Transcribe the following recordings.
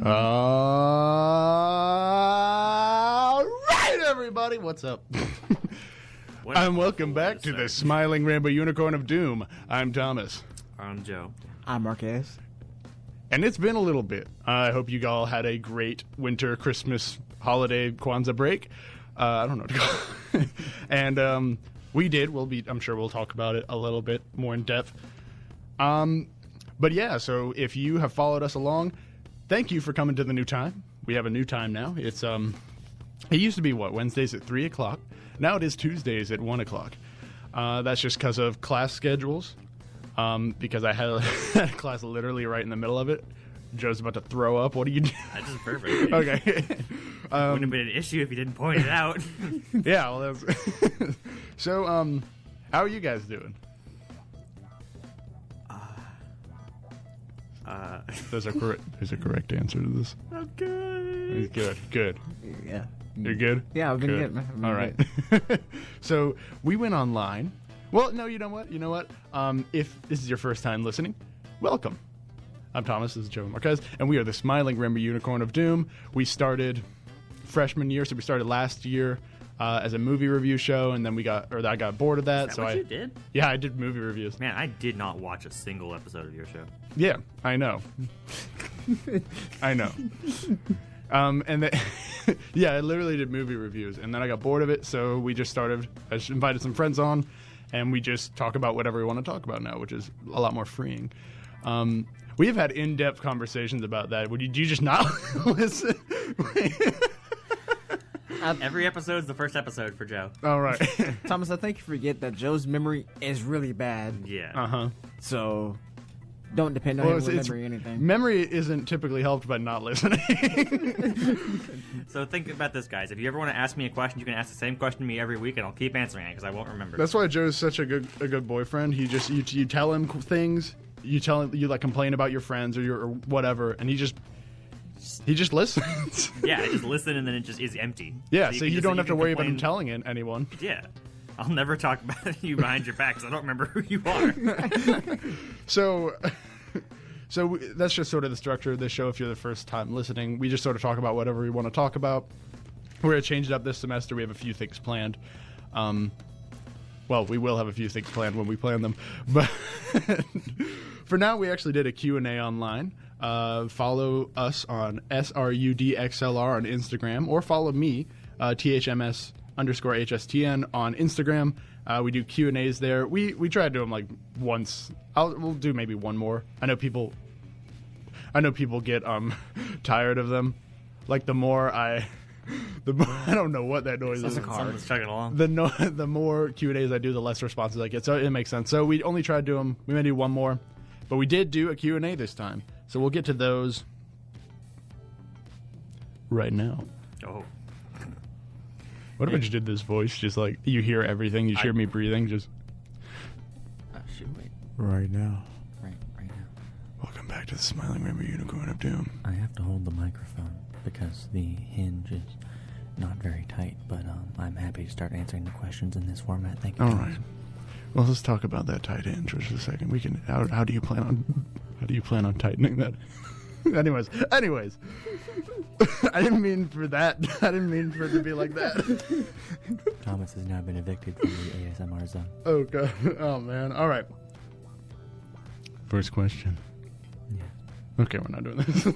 All right, everybody, what's up? And welcome back to the Smiling Rainbow Unicorn of Doom. I'm Thomas. I'm Joe. I'm Marquez. And it's been a little bit. I hope you all had a great winter, Christmas, holiday, Kwanzaa break. I don't know what to call it. And we did. I'm sure we'll talk about it a little bit more in depth. But yeah, so if you have followed us along, thank you for coming to the new time. We have a new time now. It's it used to be Wednesdays at 3 o'clock. Now it is Tuesdays at 1 o'clock. That's just because of class schedules. Because I had a class literally right in the middle of it. Joe's about to throw up. What are you doing? That's just perfect. Okay. Wouldn't have been an issue if you didn't point it out. Yeah, well, that's... So, how are you guys doing? There's a correct answer to this. Okay. Good. Yeah. You're good? Yeah, I've been good, man. All right. So, we went online. Well, no, you know what? If this is your first time listening, welcome. I'm Thomas, this is Joe Marquez, and we are the Smiling Rainbow Unicorn of Doom. We started freshman year, so we started last year as a movie review show, and then I got bored of that. Is that what you did? Yeah, I did movie reviews. Man, I did not watch a single episode of your show. Yeah, I know. I know. Yeah, I literally did movie reviews, and then I got bored of it, so we just started. I just invited some friends on, and we just talk about whatever we want to talk about now, which is a lot more freeing. We have had in-depth conversations about that. Do you just not listen? Every episode's the first episode for Joe. All right. Thomas, I think you forget that Joe's memory is really bad. Yeah. Uh-huh. So don't depend on him with memory or anything. Memory isn't typically helped by not listening. So think about this, guys. If you ever want to ask me a question, you can ask the same question to me every week, and I'll keep answering it because I won't remember. That's why Joe's such a good boyfriend. He just you tell him things, you like complain about your friends or whatever, and he just listens. Yeah, I just listen, and then it just is empty. Yeah, so you don't have to worry about him telling anyone. Yeah. I'll never talk about you behind your back because I don't remember who you are. So that's just sort of the structure of this show. If you're the first time listening, we just sort of talk about whatever we want to talk about. We're going to change it up this semester. We have a few things planned. Well, we will have a few things planned when we plan them. But for now, we actually did a Q&A online. Follow us on SRUDXLR on Instagram, or follow me, THMS_HSTN on Instagram. We do Q&As there. We try to do them like once. We'll do maybe one more. I know people get tired of them. Like the more I don't know what that noise is. Someone's chugging along. The more Q&As I do, the less responses I get. So it makes sense. So we only try to do them. We may do one more, but we did do a Q&A this time. So we'll get to those right now. Oh. What if I just did this voice? Just like you hear everything, you hear me breathing. Just Shoot, wait. right now. Right now. Welcome back to the Smiling Rainbow Unicorn of Doom. I have to hold the microphone because the hinge is not very tight, but I'm happy to start answering the questions in this format. Thank you. All right. Well, let's talk about that tight hinge for just a second. We can. How do you plan on tightening that? Anyways. I didn't mean for that. I didn't mean for it to be like that. Thomas has now been evicted from the ASMR zone. Oh, God. Oh, man. All right. First question. Yeah. Okay, we're not doing this.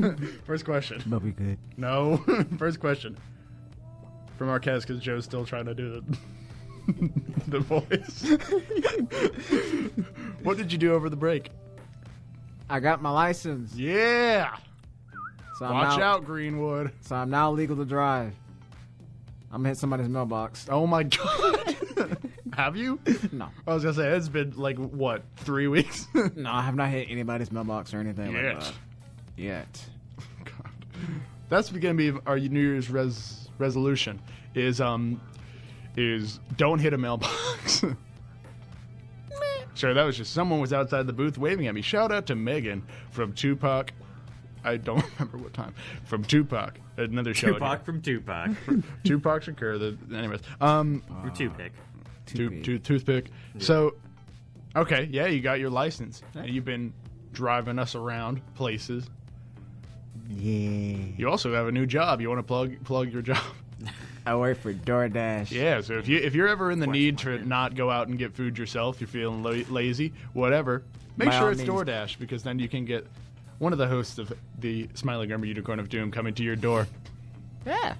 First question. But we good. No. First question. From Marquez, because Joe's still trying to do the voice. What did you do over the break? I got my license. Yeah. So Watch out, Greenwood. So I'm now legal to drive. I'm gonna hit somebody's mailbox. Oh my God. Have you? No. I was gonna say it's been like what, 3 weeks? No, I have not hit anybody's mailbox or anything like that. Yet. God. That's gonna be our New Year's resolution. Is don't hit a mailbox. Sure, that was just someone was outside the booth waving at me. Shout out to Megan from Tupac. I don't remember what time. From Tupac. Another show. Tupac from Tupac. Tupac Shakur. Anyways. From Toothpick. Toothpick. Yeah. So, okay, yeah, you got your license. And you've been driving us around places. Yeah. You also have a new job. You want to plug your job? I work for DoorDash. Yeah, so if you're ever in the need to market. not go out and get food yourself, you're feeling lazy, whatever, make By sure all it's means. DoorDash, because then you can get one of the hosts of the Smiley Grimmer Unicorn of Doom coming to your door. Yeah.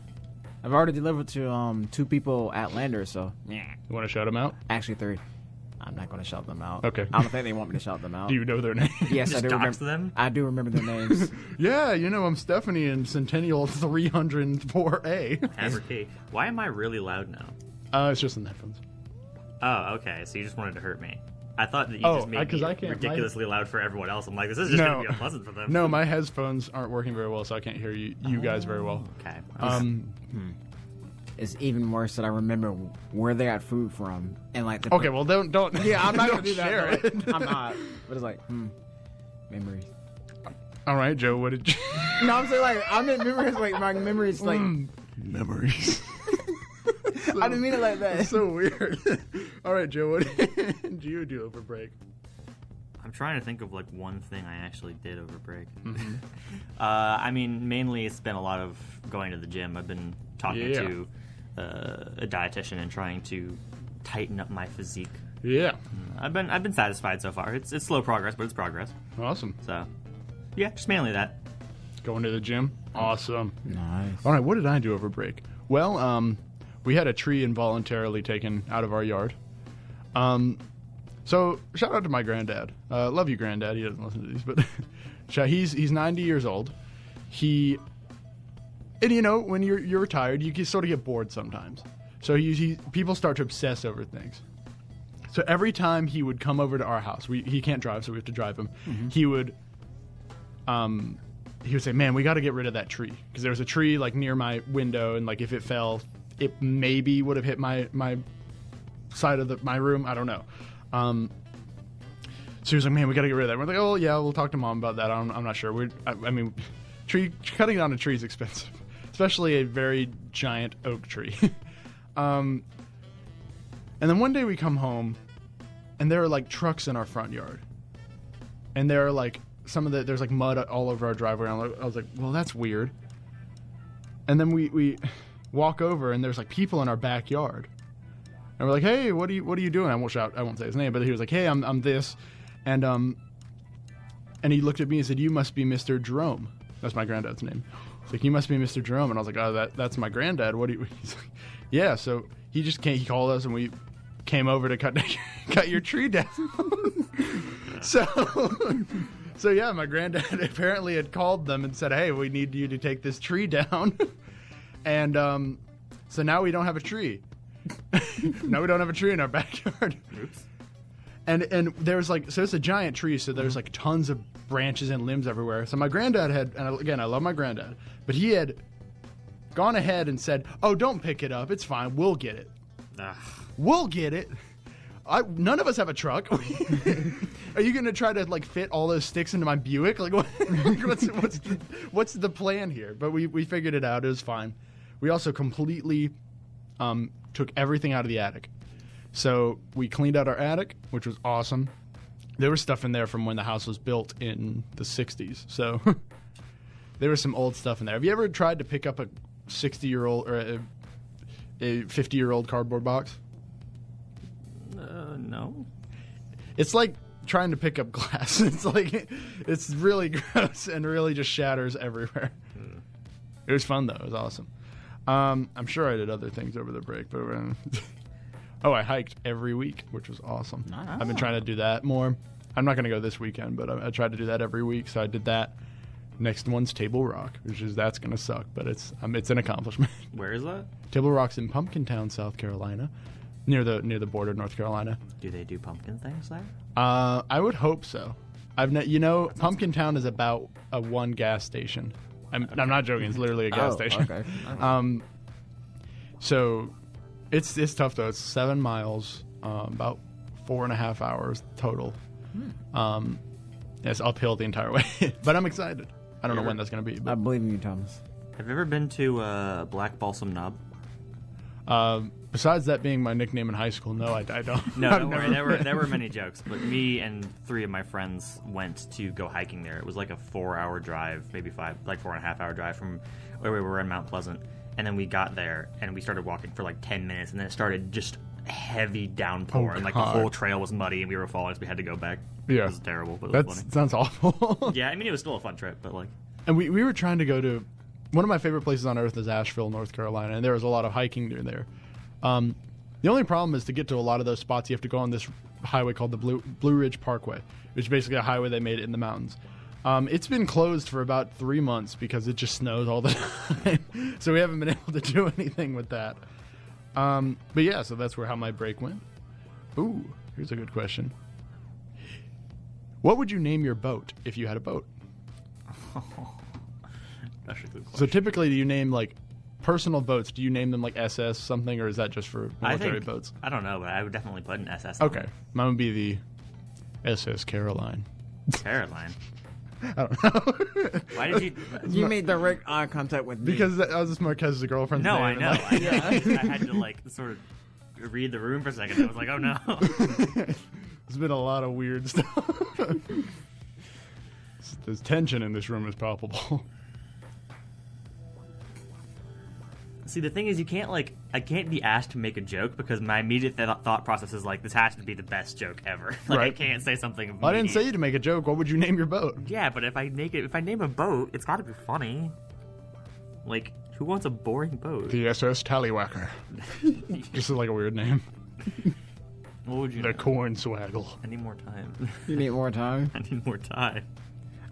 I've already delivered to 2 people at Lander, so yeah. You want to shout them out? Actually 3. I'm not going to shout them out. Okay. I don't think they want me to shout them out. Do you know their name? Yes, I Just do dox remember them? I do remember their names. Yeah, I'm Stephanie in Centennial 304A. Amber Key. Why am I really loud now? It's just in the headphones. Oh, okay. So you just wanted to hurt me. I thought that you Oh, just made 'cause me I can't- ridiculously loud for everyone else. I'm like, this is just going to be unpleasant for them. No, my headphones aren't working very well, so I can't hear you guys very well. Okay. It's even worse that I remember where they got food from and like the Okay, well don't. Yeah, I'm not don't gonna do that. share but, it. like, I'm not. But it's like, memories. All right, Joe. What did you? No, I'm saying like I'm in memories. Like my memories, like Memories. I didn't mean it like that. It's so weird. All right, Joe. What did you do over break? I'm trying to think of like one thing I actually did over break. Mm-hmm. I mean, mainly it's been a lot of going to the gym. I've been talking Yeah. to a dietitian and trying to tighten up my physique. Yeah. I've been satisfied so far. It's slow progress, but it's progress. Awesome. So, yeah, just mainly that. Going to the gym. Awesome. Nice. All right, what did I do over break? Well, we had a tree involuntarily taken out of our yard. So shout out to my granddad. Love you, granddad. He doesn't listen to these, but he's 90 years old. And when you're retired, you can sort of get bored sometimes. So people start to obsess over things. So every time he would come over to our house, he can't drive, so we have to drive him. He would say, "Man, we got to get rid of that tree," because there was a tree like near my window, and like if it fell, it maybe would have hit my side of my room. I don't know. So he was like, "Man, we got to get rid of that." We're like, "Oh yeah, we'll talk to mom about that." I'm not sure. I mean, cutting down a tree is expensive, especially a very giant oak tree. And then one day we come home, and there are like trucks in our front yard, and there are like there's like mud all over our driveway. And I was like, well, that's weird. And then we walk over, and there's like people in our backyard, and we're like, hey, what are you doing? I won't say his name, but he was like, hey, I'm this, and he looked at me and said, you must be Mr. Jerome. That's my granddad's name. He's like, you must be Mr. Jerome. And I was like, oh, that's my granddad. What do you? He's like, yeah. So he just came. He called us, and we came over to cut your tree down. So yeah, my granddad apparently had called them and said, hey, we need you to take this tree down. And so now we don't have a tree. Now we don't have a tree in our backyard. Oops. And there's like, so it's a giant tree, so there's like tons of branches and limbs everywhere. So my granddad had, and again, I love my granddad, but he had gone ahead and said, oh, don't pick it up. It's fine. We'll get it. Ugh. We'll get it. None of us have a truck. Are you going to try to like fit all those sticks into my Buick? Like, what's the plan here? But we figured it out. It was fine. We also completely took everything out of the attic. So we cleaned out our attic, which was awesome. There was stuff in there from when the house was built in the 60s. So there was some old stuff in there. Have you ever tried to pick up a 60-year-old or a 50-year-old cardboard box? No. It's like trying to pick up glass. It's really gross and really just shatters everywhere. It was fun though. It was awesome. I'm sure I did other things over the break, but I hiked every week, which was awesome. Nice. I've been trying to do that more. I'm not going to go this weekend, but I tried to do that every week, so I did that. Next one's Table Rock, that's going to suck, but it's an accomplishment. Where is that? Table Rock's in Pumpkintown, South Carolina, near the border of North Carolina. Do they do pumpkin things there? I would hope so. Pumpkintown is about a one gas station. I'm not joking. It's literally a gas station. Okay. So it's tough though. It's 7 miles, about 4.5 hours total. It's uphill the entire way, but I'm excited. I don't know when that's going to be. I But, believe in you, Thomas. Have you ever been to Black Balsam Knob? Besides that being my nickname in high school, no, I don't. No, I've don't worry. never- There were many jokes, but me and 3 of my friends went to go hiking there. It was like a 4-hour drive, maybe 5, like 4.5-hour drive from where we were in Mount Pleasant. And then we got there and we started walking for like 10 minutes, and then it started just heavy downpour, and like the God. whole trail was muddy, and we were falling, so we had to go back. Yeah. It was terrible, but it That was funny. sounds awful. Yeah, I mean, it was still a fun trip, but like, And we were trying to go to one of my favorite places on earth is Asheville, North Carolina, and there was a lot of hiking near there. The only problem is to get to a lot of those spots, you have to go on this highway called the Blue Ridge Parkway, which is basically a highway they made it in the mountains. It's been closed for about 3 months because it just snows all the time, so we haven't been able to do anything with that. But yeah, so that's how my break went. Ooh, here's a good question. What would you name your boat if you had a boat? that's a good question. So typically, do you name like personal boats? Do you name them like SS something, or is that just for military boats? I don't know, but I would definitely put an SS. on Okay, mine would be the SS Caroline. it. Caroline. I don't know. Why did you? You made direct eye contact with me. Because I was just Marquez's girlfriend's No, name. I and, know. like, I had to like sort of read the room for a second. I was like, oh no. There's been a lot of weird stuff. There's tension in this room is palpable. See, the thing is, I can't be asked to make a joke because my immediate thought process is like, this has to be the best joke ever. Like, I Right. can't say something. I didn't say immediate. you to make a joke. What would you name your boat? Yeah, but if I name a boat, it's got to be funny. Like, who wants a boring boat? The SS Tallywhacker. Just like a weird name. What would you? The name? Cornswaggle. I need more time. You need more time? I need more time.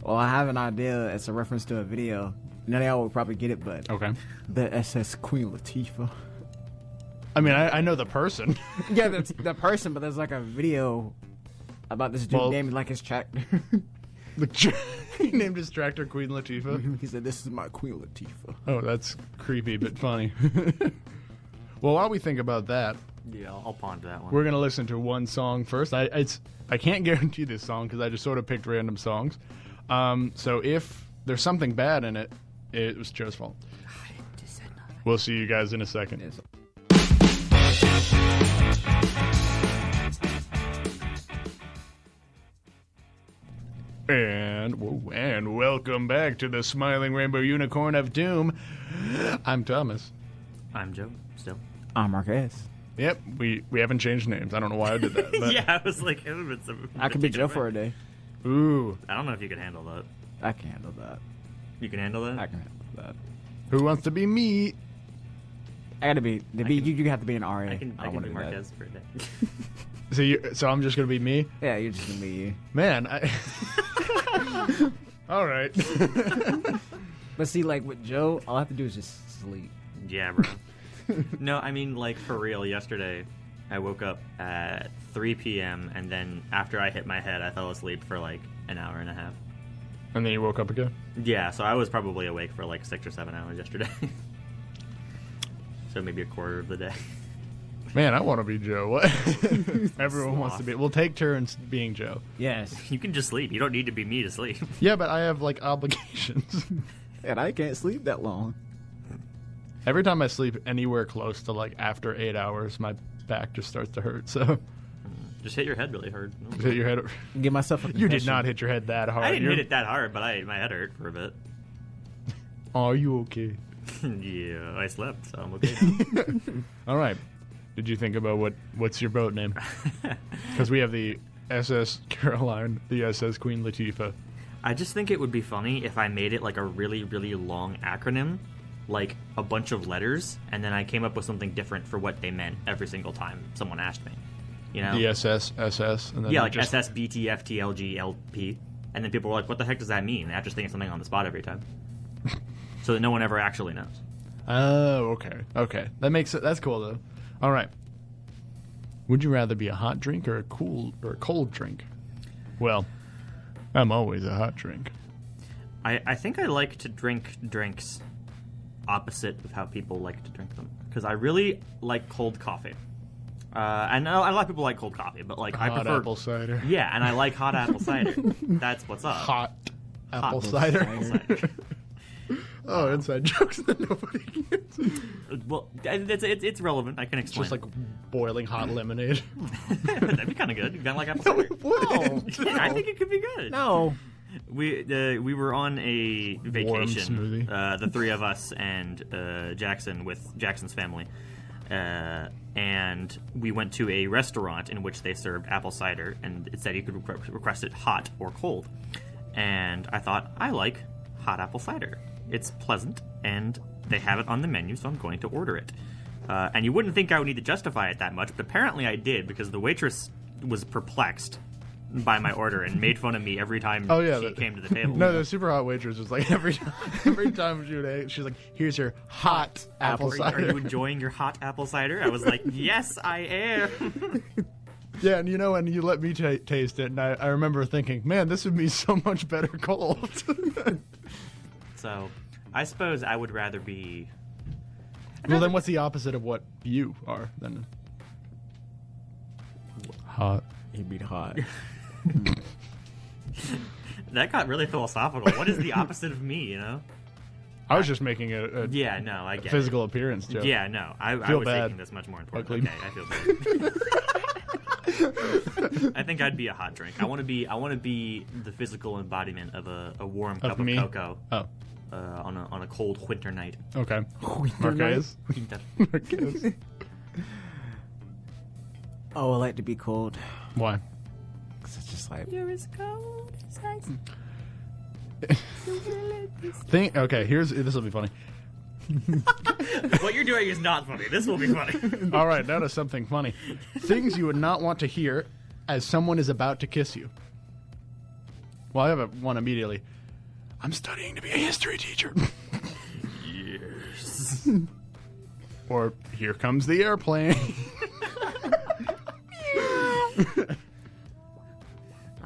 Well, I have an idea. It's a reference to a video. None of y'all will probably get it, but Okay. the SS Queen Latifah. I mean, I know the person. Yeah, that's the person, but there's like a video about this dude Well- named like his tractor. He named his tractor Queen Latifah. He said, "This is my Queen Latifah." Oh, that's creepy but funny. Well, while we think about that, Yeah, I'll ponder that one. we're gonna listen to one song first. I can't guarantee this song because I just sort of picked random songs. So if there's something bad in it, it was Joe's fault. We'll see you guys in a second. Yes. And welcome back to the Smiling Rainbow Unicorn of Doom. I'm Thomas. I'm Joe. Still. I'm Marquez. Yep, we haven't changed names. I don't know why I did that. But, Yeah, I was like, it would have been some. I could be Joe for a day. Ooh, I don't know if you could handle that. I can handle that. You can handle that? I can handle that. who wants to be me? I gotta be. You have to be an RA. I can don't wanna be do that. Marquez for a day. So I'm just gonna be me, Yeah, you're just gonna be you. man. All right. But see, like with Joe, all I have to do is just sleep. Yeah, bro. No, I mean, like, for real, yesterday, I woke up at 3 p.m., and then after I hit my head, I fell asleep for, like, an hour and a half. And then you woke up again. Yeah, so I was probably awake for, like, 6 or 7 hours yesterday. So maybe a quarter of the day. Man, I want to be Joe. What? Everyone wants to be. We'll take turns being Joe. Yes. You can just sleep. You don't need to be me to sleep. Yeah, but I have like obligations. And I can't sleep that long. Every time I sleep anywhere close to like after 8 hours, my back just starts to hurt. So Just hit your head really hard. hit your head. Give myself a You did concussion. not hit your head that hard. I didn't You're- hit it that hard, but my head hurt for a bit. Are you okay? Yeah, I slept, so I'm okay now. All right. Did you think about what's your boat name? Because we have the SS Caroline, the SS Queen Latifah. I just think it would be funny if I made it like a really, really long acronym, like a bunch of letters, and then I came up with something different for what they meant every single time someone asked me. You know? The SS, and then Yeah, like just, SS, BT, FT, LG, LP. And then people were like, what the heck does that mean? And I just think of something on the spot every time. So that no one ever actually knows. Oh, okay. Okay. That makes it. That's cool though. All right. Would you rather be a hot drink or a cold drink? Well, I'm always a hot drink. I think I like to drink drinks opposite of how people like to drink them. Because I really like cold coffee. I know a lot of people like cold coffee, but like I Hot prefer apple cider. Yeah, and I like hot apple cider. That's what's up. Hot apple Hot cider. apple cider. Oh, inside jokes that nobody gets. Well, it's relevant. I can It's explain. just like boiling hot lemonade. That'd be kind of good. You kind of like apple cider. No, I think it could be good. no. We were on a vacation, smoothie. the three of us and Jackson with Jackson's family, and we went to a restaurant in which they served apple cider, and it said you could request it hot or cold. And I thought, I like hot apple cider. It's pleasant, and they have it on the menu, so I'm going to order it. And you wouldn't think I would need to justify it that much, but apparently I did, because the waitress was perplexed by my order and made fun of me every time she came to the table. No, the super hot waitress was like every time she would eat, she's like, "Here's your hot apple Are cider." you enjoying your hot apple cider? I was like, yes, I am. Yeah, and and you let me taste it, and I remember thinking, man, this would be so much better cold. So, I suppose I would rather be... Well, then what's the opposite of what you are, then? Hot. He'd be hot. That got really philosophical. What is the opposite of me, I was just making a Yeah, no, I get physical appearance joke. it. Yeah, no, I Feel was bad. taking this much more important. Ugly. Okay, I feel bad. I think I'd be a hot drink. I want to be the physical embodiment of a warm cup of me? cocoa Oh, on a cold winter night. okay. Winter Marquez. Marquez. Oh, I like to be cold. Why? 'Cause it's just like, You're as cold as ice. Okay, this will be funny. What you're doing is not funny. This will be funny. All right, now to something funny. Things you would not want to hear as someone is about to kiss you. Well, I have one immediately. I'm studying to be a history teacher. Yes. Or, here comes the airplane.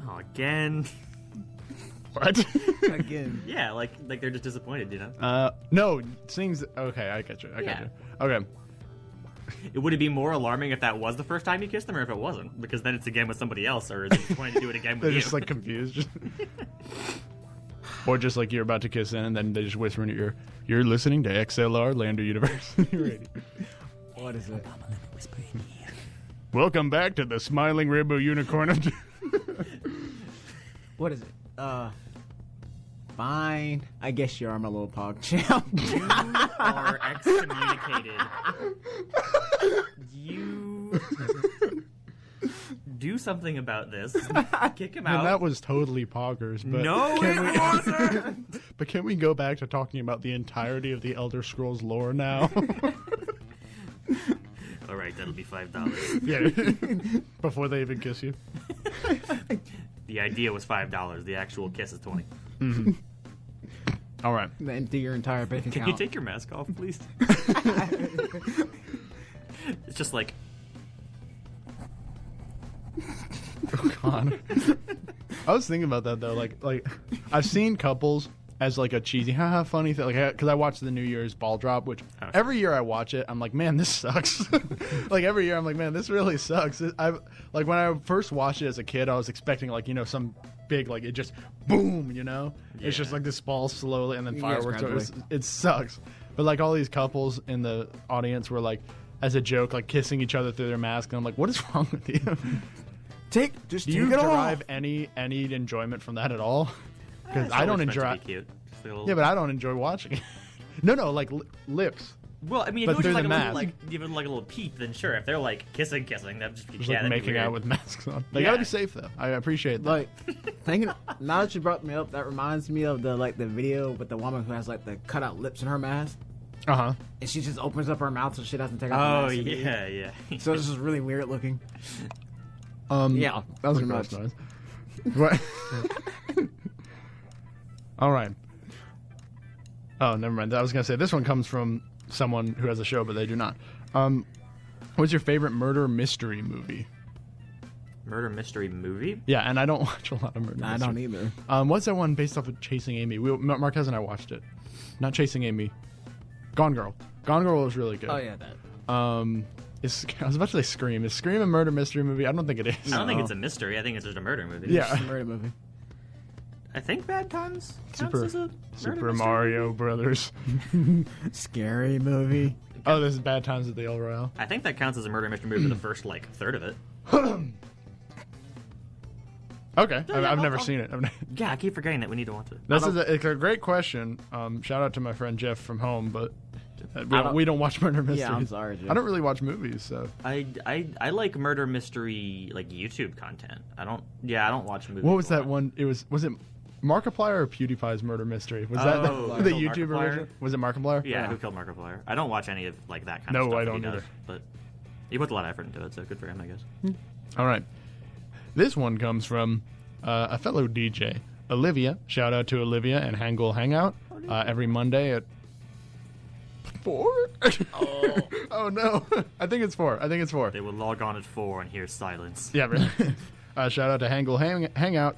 Oh, again. What? again. Yeah, like they're just disappointed, No, things... Okay, I get you. Okay. It would it be more alarming if that was the first time you kissed them, or if it wasn't? Because then it's again with somebody else, or is it disappointed to do it again with They're you? just, like, confused. Or just, like, you're about to kiss in, and then they just whisper in your ear, "You're listening to XLR Lander University Radio." What is it? Welcome back to the Smiling Rainbow Unicorn of... What is it? Fine. I guess you are my little pog champ. You are excommunicated. You do something about this. Kick him out. And that was totally poggers, but... No, it wasn't! But can we go back to talking about the entirety of the Elder Scrolls lore now? All right, that'll be $5. Yeah. Before they even kiss you. The idea was $5. The actual kiss is $20. All right. Empty your entire bank account. Can you take your mask off, please? It's just like... Oh, God. I was thinking about that, though. Like I've seen couples as, like, a cheesy, haha, funny thing. Like, because I watched the New Year's ball drop, which every year I watch it, I'm like, man, this sucks. Like, every year I'm like, man, this really sucks. Like, when I first watched it as a kid, I was expecting, like, some big, like, it just boom, It's just like this ball slowly and then fireworks. It sucks. But, like, all these couples in the audience were, like, as a joke, like, kissing each other through their mask. And I'm like, what is wrong with you? Do you derive any enjoyment from that at all? Because I don't enjoy. Cute. Yeah, but I don't enjoy watching it. No, like lips. Well, I mean, But if it through was the like mask. even like a little peep, then sure. If they're like kissing, that'd just be Just yeah, like that'd be making weird. out with masks on. They Yeah. gotta be safe though. I appreciate that. Like, thinking now that you brought me up, that reminds me of the video with the woman who has like the cutout lips in her mask, And and she just opens up her mouth so she doesn't take off Oh the mask. yeah. So it's just really weird looking. Yeah, that was a gross gross noise. What? All right. Oh, never mind. I was gonna say this one comes from someone who has a show, but they do not. What's your favorite murder mystery movie? Murder mystery movie? Yeah, and I don't watch a lot of murder. I don't either. What's that one based off of Chasing Amy? Marquez and I watched it. Not Chasing Amy. Gone Girl. Gone Girl was really good. Oh yeah, that. I was about to say Scream. Is Scream a murder mystery movie? I don't think it is. I don't think it's a mystery. I think it's just a murder movie. Yeah. It's a murder movie. I think Bad Times counts Super- as a murder Super mystery Mario movie? Brothers. Scary movie. Oh, this is Bad Times at the El Royale. I think that counts as a murder mystery movie for the first like third of it. Okay, Yeah, I've never I'll- seen it. Yeah, I keep forgetting that we need to watch it. It's a great question. Shout out to my friend Jeff from home, but we don't watch murder mysteries. Yeah, I'm sorry, Jeff. I don't really watch movies, so I like murder mystery like YouTube content. I don't watch movies. what was a that lot. one? Was it Markiplier or PewDiePie's murder mystery? Was Oh, that the Who Killed YouTube Markiplier? version? Was it Markiplier? Yeah, Who Killed Markiplier? I don't watch any of like that kind No, of stuff. I that don't he does, either. But he puts a lot of effort into it, so good for him, I guess. All right. This one comes from a fellow DJ, Olivia. Shout out to Olivia and Hangul Hangout every Monday at 4? Oh no. I think it's 4. They will log on at 4 and hear silence. Yeah, really. Shout out to Hangul Hangout.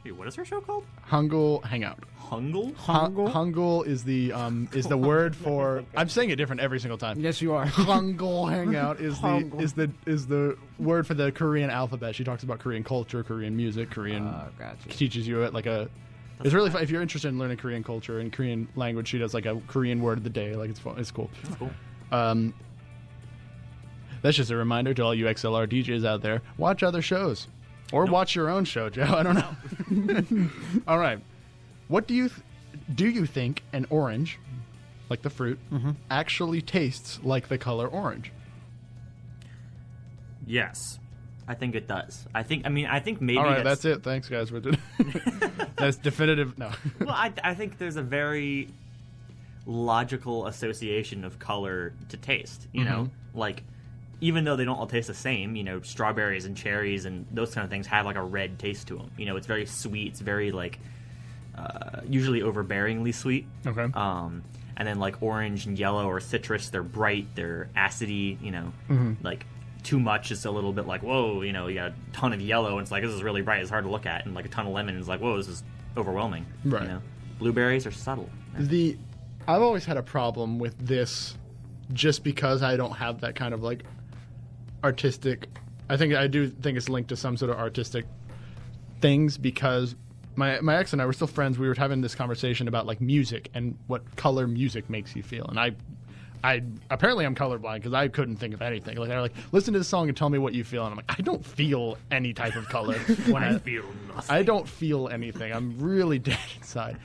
Wait, what is her show called? Hangul Hangout. Hungle? Hangul is the word for. I'm saying it different every single time. Yes, you are. Hangul Hangout is Hangul. is the word for the Korean alphabet. She talks about Korean culture, Korean music, Korean. Gotcha. Teaches you it like a. It's really fun if you're interested in learning Korean culture and Korean language. She does like a Korean word of the day. Like it's fun. It's cool. That's cool. That's just a reminder to all you XLR DJs out there: watch other shows, or watch your own show, Joe. I don't know. All right. What do you think an orange, like the fruit, actually tastes like the color orange? Yes. I think it does. I think maybe All right, that's it. Thanks, guys. That's definitive. No. Well, I think there's a very logical association of color to taste, you know? Like, even though they don't all taste the same, you know, strawberries and cherries and those kind of things have, like, a red taste to them. You know, it's very sweet. It's very, like, usually overbearingly sweet. Okay. And then, like, orange and yellow or citrus, they're bright, they're acidy, you know? Like, too much is a little bit like, whoa, you know, you got a ton of yellow, and it's like, this is really bright, it's hard to look at. And, like, a ton of lemon is like, whoa, this is overwhelming. Right. You know? Blueberries are subtle. I've always had a problem with this just because I don't have that kind of like artistic. I do think it's linked to some sort of artistic things because my ex and I were still friends. We were having this conversation about like music and what color music makes you feel. And I apparently I'm colorblind because I couldn't think of anything. Like they're like, listen to this song and tell me what you feel. And I'm like, I don't feel any type of color. When I feel nothing. I don't feel anything. I'm really dead inside.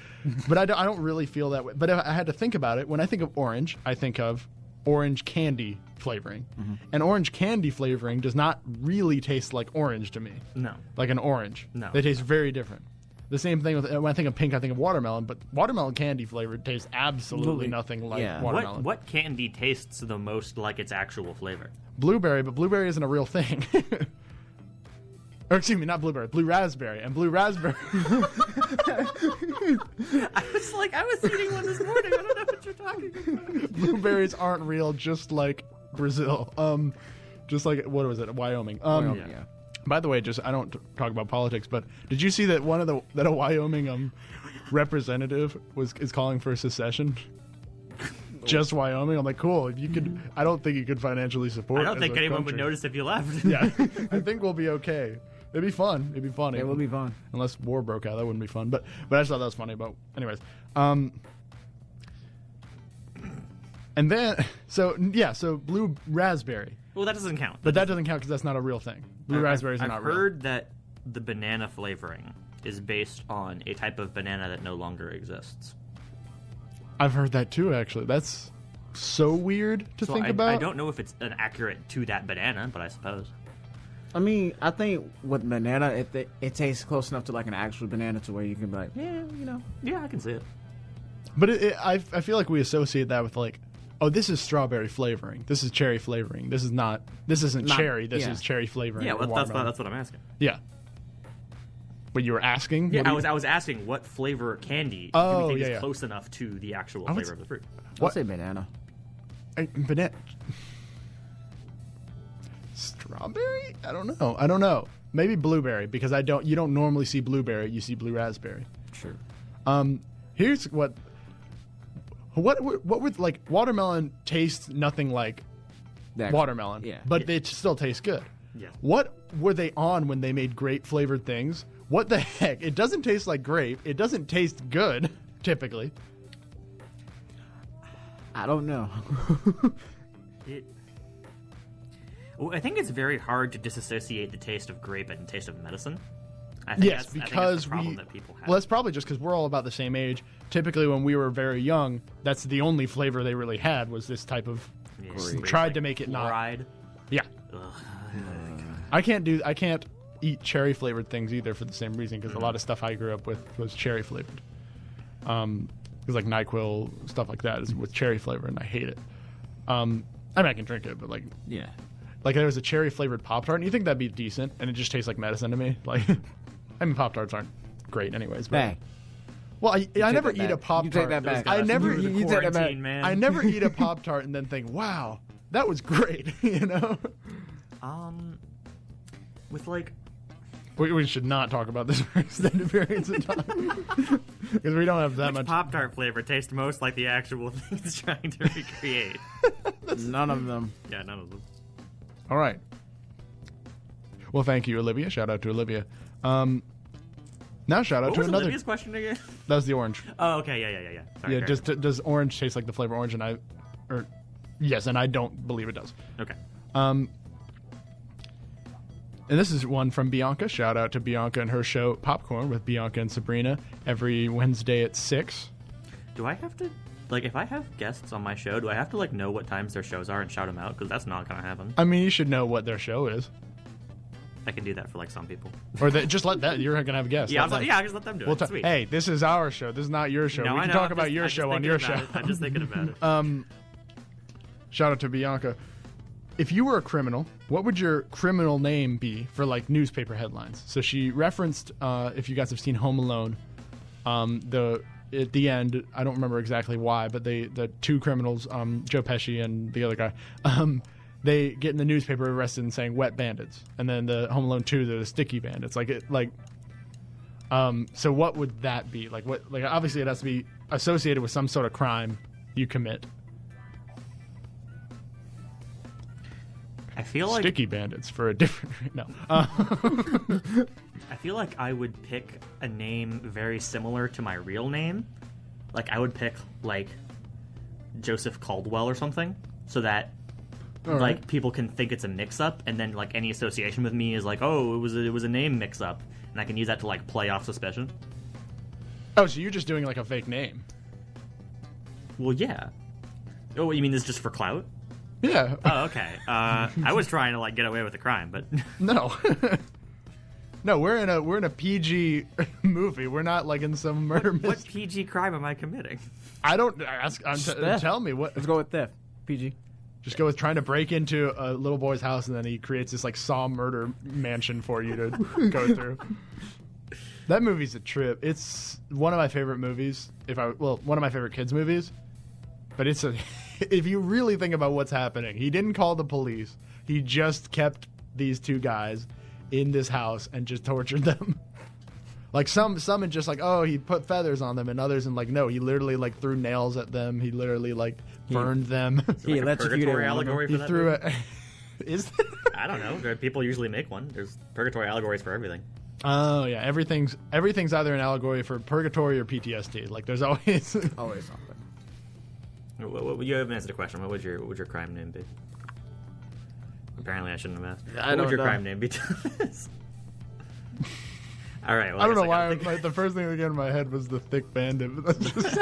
But I don't really feel that way. But if I had to think about it, when I think of orange, I think of orange candy flavoring. And orange candy flavoring does not really taste like orange to me. No. Like an orange. No. They taste very different. The same thing with when I think of pink, I think of watermelon, but watermelon candy flavor tastes absolutely nothing like Yeah. watermelon. What candy tastes the most like its actual flavor? Blueberry, but blueberry isn't a real thing. Or excuse me, not blueberry, blue raspberry. And blue raspberry. I was eating one this morning. I don't know what you're talking about. Blueberries aren't real, just like Brazil. Just like, what was it, Wyoming. Yeah. By the way, I don't talk about politics, but did you see that that a Wyoming representative is calling for secession? Just Wyoming. I'm like, cool. If you could, I don't think you could financially support. I don't as think a anyone country. would notice if you left. Yeah, I think we'll be okay. It'd be fun. It'd be funny. It will be fun. Unless war broke out, that wouldn't be fun. But I just thought that was funny. But anyways, and then so blue raspberry. Well, that doesn't count. But that doesn't count because that's not a real thing. Blue raspberries are not I've real. heard that the banana flavoring is based on a type of banana that no longer exists. I've heard that too. Actually, that's so weird to So think I about. don't know if it's an accurate to that banana, but I suppose. I mean, I think with banana, it tastes close enough to like an actual banana to where you can be like, yeah, you know. Yeah, I can see it. But I feel like we associate that with like, oh, this is strawberry flavoring. This is cherry flavoring. This isn't Not- cherry. This yeah. is cherry flavoring. Yeah, or well, watermelon. that's what I'm asking. Yeah. But you were asking? Yeah, What do I you- was asking what flavor candy do Oh, we think yeah, is yeah. close enough to the actual would flavor of the fruit. I'll What? say banana. Banana. Strawberry? I don't know. Maybe blueberry because you don't normally see blueberry. You see blue raspberry. Sure. Here's what would like watermelon tastes nothing like watermelon. Yeah. But it still tastes good. Yeah. What were they on when they made great flavored things What the heck? It doesn't taste like grape. It doesn't taste good, typically. I don't know. I think it's very hard to disassociate the taste of grape and the taste of medicine. I think Yes, that's the because problem that people have. well, that's probably just because we're all about the same age. Typically, when we were very young, that's the only flavor they really had was this type of. Tried to make it not. Fluoride. Yeah, Ugh. I can't eat cherry flavored things either for the same reason because a lot of stuff I grew up with was cherry flavored. Because like NyQuil stuff like that is with cherry flavor, and I hate it. I mean, I can drink it, but like Yeah. Like there was a cherry flavored Pop-Tart, and you think that'd be decent, and it just tastes like medicine to me. Like, I mean, Pop-Tarts aren't great anyways. But, Bang. well, I never that eat a back. Pop-Tart. You take that back. I never You eat take that back. Quarantine, man. I never eat a Pop-Tart and then think, wow, that was great, you know? With like, We should not talk about this for extended periods of time. Because we don't have that much. Pop-Tart flavor tastes most like the actual thing it's trying to recreate. None of them. Yeah, none of them. All right. Well, thank you, Olivia. Shout out to Olivia. Now shout out What to was another. Olivia's question again? That was the orange. Oh, okay, yeah. Sorry, Yeah, sorry. does orange taste like the flavor orange? And yes, and I don't believe it does. Okay. And this is one from Bianca. Shout out to Bianca and her show Popcorn with Bianca and Sabrina every Wednesday at 6. Do I have to, like, if I have guests on my show, do I have to, like, know what times their shows are and shout them out? Because that's not going to happen. I mean, you should know what their show is. I can do that for, like, some people. Or just let that. You're going to have guests. Yeah, Let them- I'll just let them do We'll it. Sweet. hey, this is our show. This is not your show. No, We I can know, talk I'm about just- your I'm just show on thinking your about show. it. I'm just thinking about it. Shout out to Bianca. If you were a criminal, what would your criminal name be for like newspaper headlines? So she referenced, if you guys have seen Home Alone, at the end, I don't remember exactly why, but the two criminals, Joe Pesci and the other guy, they get in the newspaper arrested and saying wet bandits, and then the Home Alone 2, they're the sticky bandits. So what would that be? Like obviously it has to be associated with some sort of crime you commit. I feel like Sticky bandits for a different no. I feel like I would pick a name very similar to my real name. Like I would pick like Joseph Caldwell or something, so that All right. like people can think it's a mix-up, and then like any association with me is like, oh, it was a name mix-up, and I can use that to like play off suspicion. Oh, so you're just doing like a fake name? Well, yeah. Oh, you mean this is just for clout? Yeah. Oh, okay. I was trying to like get away with the crime, but No. No, we're in a PG movie. We're not like in some murder what mystery. PG crime am I committing? I don't ask. Theft. Tell me what. Let's go with theft. PG. Just go with trying to break into a little boy's house, and then he creates this like Saw murder mansion for you to go through. That movie's a trip. It's one of my favorite movies. One of my favorite kids movies. But it's if you really think about what's happening, he didn't call the police. He just kept these two guys in this house and just tortured them. Like some and just like, oh, he put feathers on them, and others and like, no, he literally like threw nails at them. He literally like burned them. He Like a electrocuted purgatory one of them. allegory for He that threw movie? it. Is I don't know. People usually make one. There's purgatory allegories for everything. Oh yeah, everything's either an allegory for purgatory or PTSD. Like there's always. Always something. You haven't answered the question. What would your crime name be? Apparently, I shouldn't have asked. I What don't would your know. crime name be? All right. Well, I don't know guess why. gotta think- The first thing that came in my head was the Thicc Bandit. But that's just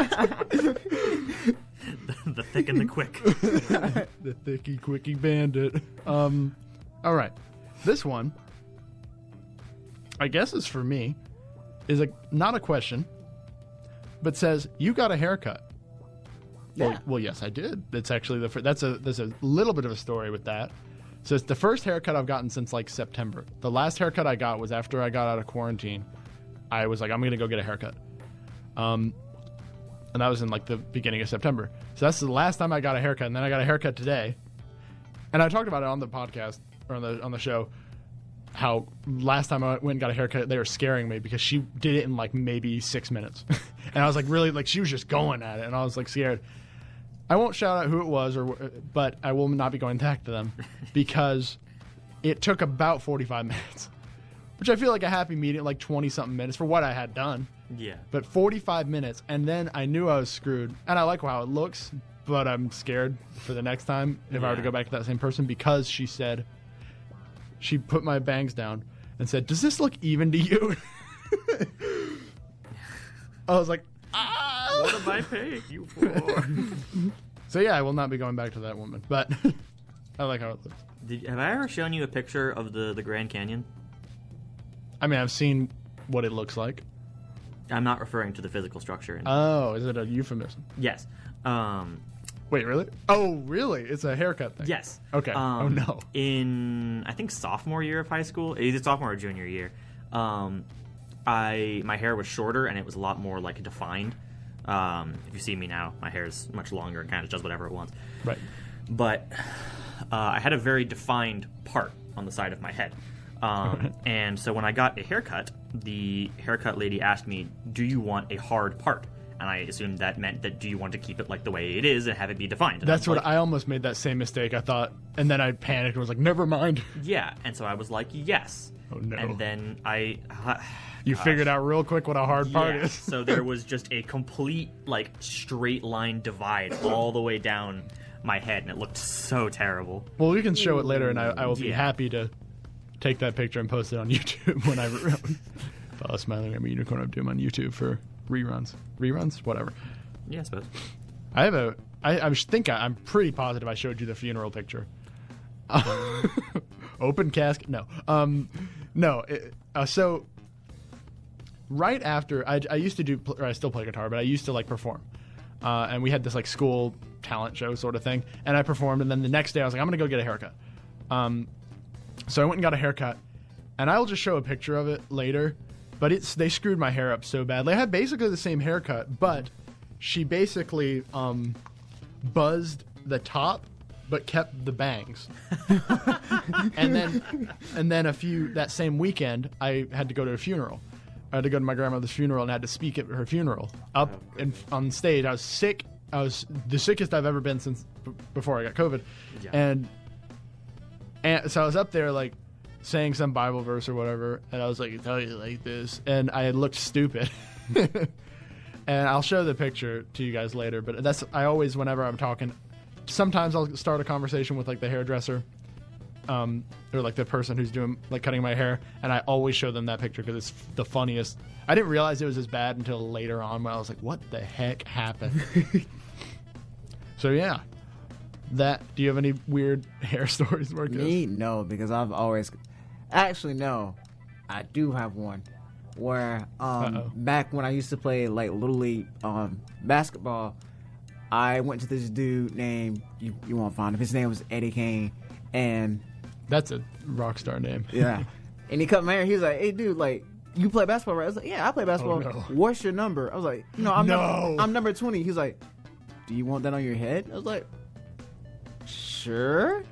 the thick and the quick. the Thicky Quickie Bandit. All right, this one, I guess, is for me. Is not a question, but says you got a haircut. Yeah. Well, yes, I did. It's actually there's a little bit of a story with that. So it's the first haircut I've gotten since like September. The last haircut I got was after I got out of quarantine. I was like, I'm gonna go get a haircut, and that was in like the beginning of September. So that's the last time I got a haircut, and then I got a haircut today. And I talked about it on the podcast or on the show. How last time I went and got a haircut, they were scaring me because she did it in like maybe 6 minutes, and I was like, really, like she was just going at it, and I was like scared. I won't shout out who it was, but I will not be going back to them because it took about 45 minutes. which I feel like a happy medium, like 20-something minutes for what I had done. Yeah. But 45 minutes, and then I knew I was screwed. And I like how it looks, but I'm scared for the next time if I were to go back to that same person, because she said, she put my bangs down and said, "Does this look even to you?" I was like, ah! What am I paying you for? So yeah, I will not be going back to that woman, but I like how it looks. Have I ever shown you a picture of the Grand Canyon? I mean, I've seen what it looks like. I'm not referring to the physical structure. Oh, is it a euphemism? Yes. Wait, really? Oh, really? It's a haircut thing? Yes. Okay. Oh, no. In, I think, sophomore year of high school, either sophomore or junior year, my hair was shorter and it was a lot more, like, defined. If you see me now, my hair is much longer and kind of does whatever it wants. Right. But I had a very defined part on the side of my head. And so when I got a haircut, the haircut lady asked me, "Do you want a hard part?" And I assumed that meant that do you want to keep it like the way it is and have it be defined? And That's what like, I almost made that same mistake. I thought, and then I panicked and was like, never mind. yeah. And so I was like, yes. Oh, no. And then You figured out real quick what a hard part is. So there was just a complete, like, straight line divide all the way down my head, and it looked so terrible. Well, we can show it later, and I will be Yeah. happy to take that picture and post it on YouTube when I follow Smiling at Me Unicorn of Doom on YouTube for reruns. Reruns? Whatever. Yeah, I suppose. I have I'm pretty positive I showed you the funeral picture. Open casket? No. No. So right after, I used to do, or I still play guitar, but I used to like perform. And we had this like school talent show sort of thing, and I performed, and then the next day I was like, I'm gonna go get a haircut. So I went and got a haircut, and I'll just show a picture of it later, but they screwed my hair up so badly. I had basically the same haircut, but she basically buzzed the top but kept the bangs. and then that same weekend I had to go to a funeral. I had to go to my grandmother's funeral and I had to speak at her funeral. On stage, I was sick. I was the sickest I've ever been since before I got COVID. Yeah. And so I was up there like saying some Bible verse or whatever, and I was like, "Tell you like this," and I looked stupid. And I'll show the picture to you guys later. But I always, whenever I'm talking, sometimes I'll start a conversation with like the hairdresser, or like the person who's doing like cutting my hair, and I always show them that picture because it's the funniest. I didn't realize it was as bad until later on when I was like, "What the heck happened?" So yeah. Do you have any weird hair stories, Marcus? Me? No, because I've always... Actually, no. I do have one. Where, back when I used to play, like, Little League basketball, I went to this dude named... You won't find him. His name was Eddie Kane, and... That's a rock star name. Yeah. And he cut my hair. He was like, "Hey, dude, like, you play basketball, right?" I was like, "Yeah, I play basketball." Oh, no. "What's your number?" I was like, I'm number 20. He was like, "Do you want that on your head?" I was like... Sure.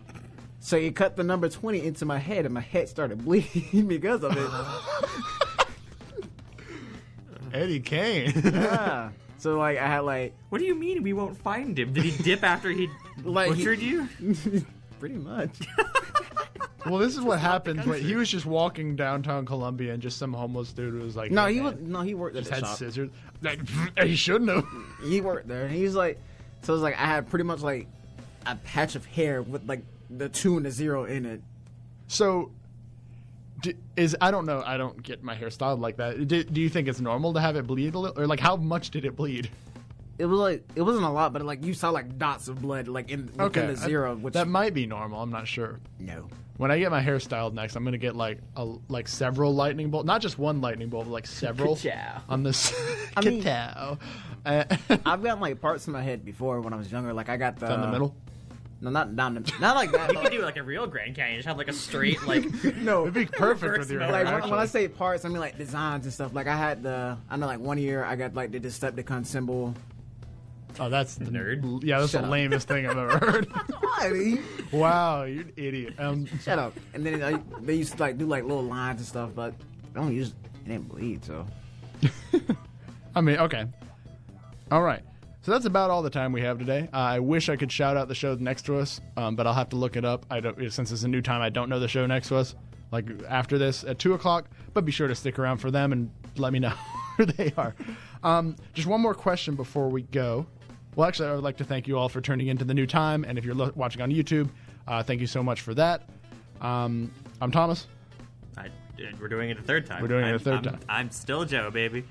So he cut the number 20 into my head, and my head started bleeding because of it. Eddie Kane. Yeah. So like I had like... What do you mean we won't find him? Did he dip after he Like butchered you? Pretty much. Well, this is what happens when he was just walking downtown Columbia, and just some homeless dude was like, No, "Hey, he man." was he worked at Just the had shop. scissors. Like, he shouldn't have. He worked there, and he was like, so it was like I had pretty much like a patch of hair with like the 2 and the 0 in it. So, I don't know. I don't get my hair styled like that. Do you think it's normal to have it bleed a little, or like how much did it bleed? It was like it wasn't a lot, but like you saw like dots of blood like within the 0. Which that might be normal. I'm not sure. No. When I get my hair styled next, I'm gonna get like several lightning bolts, not just one lightning bolt, but like several Ka-chow. on this. I mean- Ka-chow. I've gotten like parts in my head before when I was younger. Like I got the Down the middle. No, not down the not like that. You but, could do like a real Grand Canyon. Just have like a straight like. no, It'd be perfect with your hair. like actually. when I say parts, I mean like designs and stuff. Like I know like one year I got like the Decepticon symbol. Oh, that's the Nerd. Yeah, that's Shut the up. lamest thing I've ever heard. Wow, you're an idiot. Shut up. And then they used to like do like little lines and stuff, but I don't use it didn't bleed. So I mean, okay, all right. So that's about all the time we have today. I wish I could shout out the show next to us, but I'll have to look it up. I don't, since it's a new time. I don't know the show next to us. like after this at 2 o'clock. But be sure to stick around for them and let me know who they are. Just one more question before we go. Well, actually, I would like to thank you all for turning into the new time. And if you're watching on YouTube, thank you so much for that. I'm Thomas. We're doing it a third time. We're doing it a third time. I'm still Joe, baby.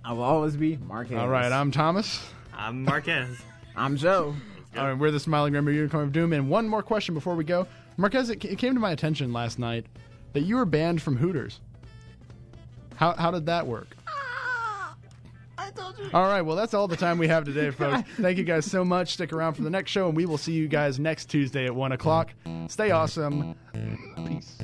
I will always be Marquez. All right, I'm Thomas. I'm Marquez. I'm Joe. All right, we're the Smiling Rainbow Unicorn of Doom. And one more question before we go. Marquez, it came to my attention last night that you were banned from Hooters. How did that work? I told you. All right, well, that's all the time we have today, folks. Thank you guys so much. Stick around for the next show, and we will see you guys next Tuesday at 1 o'clock. Stay awesome. Peace.